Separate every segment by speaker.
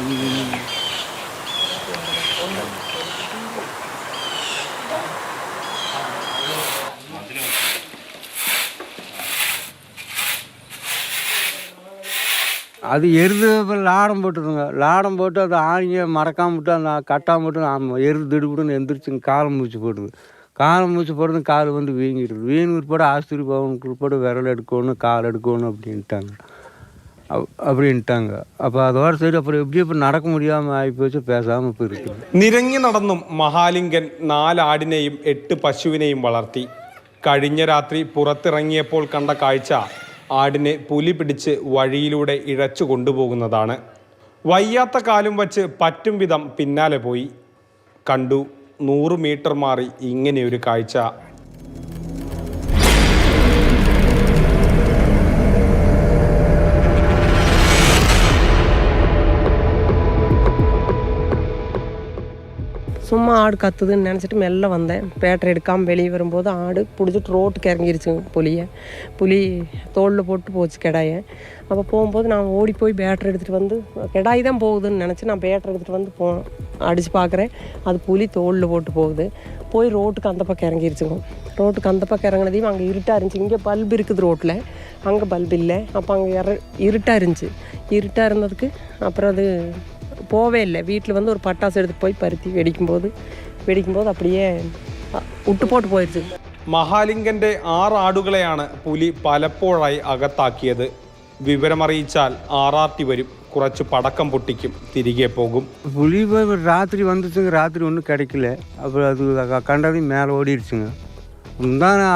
Speaker 1: அது எருது லாடம் போட்டுருங்க. லாடம் போட்டு அது ஆணியை மறக்காம விட்டு அந்த கட்டாம விட்டு எருது திடுபுடுன்னு எந்திரிச்சுங்க காலம் மூச்சு போடுது. காலம் மூச்சு போடுறது கால் வந்து வீங்கிடுது. வீண் பிற்பாடு ஆஸ்பத்திரி போகணும், பிற்பாடு விரல் எடுக்கணும், கால் எடுக்கணும் அப்படின்ட்டாங்க. അപ്പോൾ അതോടെ சரி அப்புறம் எப்படி இப்போ நடக்க முடியாமல் ஆகிப்போச்சு. பேசாமல் ഇപ്പോൾ இருக்குது.
Speaker 2: നിരങ്ങി നടന്നും മഹാലിംഗൻ 4 ആടിനെയും 8 പശുവിനെയും വളർത്തി. കഴിഞ്ഞ രാത്രി പുറത്തിറങ്ങിയപ്പോൾ കണ്ട കാഴ്ച ആടിനെ പുലി പിടിച്ച് വഴിയിലൂടെ ഇഴച്ചു കൊണ്ടുപോകുന്നതാണ്. വയ്യാത്ത കാലും വച്ച് പറ്റും വിധം പിന്നാലെ പോയി. കണ്ടു 100 മീറ്റർ മാറി ഇങ്ങനെയൊരു കാഴ്ച.
Speaker 3: சும்மா ஆடு கத்துதுன்னு நினச்சிட்டு மெல்ல வந்தேன். பேட்டரி எடுக்காமல் வெளியே வரும்போது ஆடு பிடிச்சிட்டு ரோட்டுக்கு இறங்கிருச்சுங்க புலி தோளில் போட்டு போச்சு கிடாயை. அப்போ போகும்போது நான் ஓடி போய் பேட்டரி எடுத்துகிட்டு வந்து கிடாய் தான் போகுதுன்னு நினச்சி நான் பேட்டரி எடுத்துகிட்டு வந்து அடித்து பார்க்குறேன். அது புலி தோளில் போட்டு போகுது. போய் ரோட்டுக்கு அந்த பக்கம் இறங்கிருச்சுங்க. ரோட்டுக்கு அந்த பக்கம் இறங்கினதையும் அங்கே இருட்டாக இருந்துச்சு. இங்கே பல்பு இருக்குது ரோட்டில், அங்கே பல்பு இல்லை. அப்போ அங்கே இருட்டாக இருந்துச்சு. இருட்டாக இருந்ததுக்கு அப்புறம் அது போவே இல்லை. வீட்டில் வந்து ஒரு பட்டாசு எடுத்து போய் பருத்தி வெடிக்கும்போது அப்படியே விட்டு போட்டு പോയിച്ചു.
Speaker 2: മഹാലിംഗന്റെ 6 ആടുകളെയാണ് പുലി പലപ്പോഴായി അകത്താക്കിയത്. വിവരമറിയിച്ചാൽ RRT വരും, കുറച്ച് പടക്കം പൊട്ടിക്കും, തിരികെ പോകും.
Speaker 1: புலி போய் ராத்திரி வந்துச்சுங்க. ராத்திரி ஒன்றும் கிடைக்கல. அப்புறம் அது கண்டதையும் மேலே ஓடிடுச்சுங்க.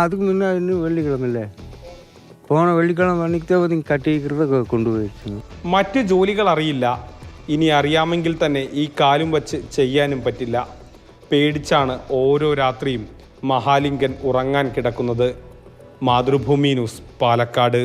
Speaker 1: அதுக்கு முன்னே இன்னும் வெள்ளிக்கிழமை போன வெள்ளிக்கிழமை அன்றைக்கி கட்டிக்கிறத கொண்டு போயிடுச்சுங்க.
Speaker 2: മറ്റ് ജോലികൾ അറിയില്ല. ഇനി അറിയാമെങ്കിൽ തന്നെ ഈ കാലും വച്ച് ചെയ്യാനും പറ്റില്ല. പേടിച്ചാണ് ഓരോ രാത്രിയും മഹാലിംഗൻ ഉറങ്ങാൻ കിടക്കുന്നത്. മാതൃഭൂമി ന്യൂസ്, പാലക്കാട്.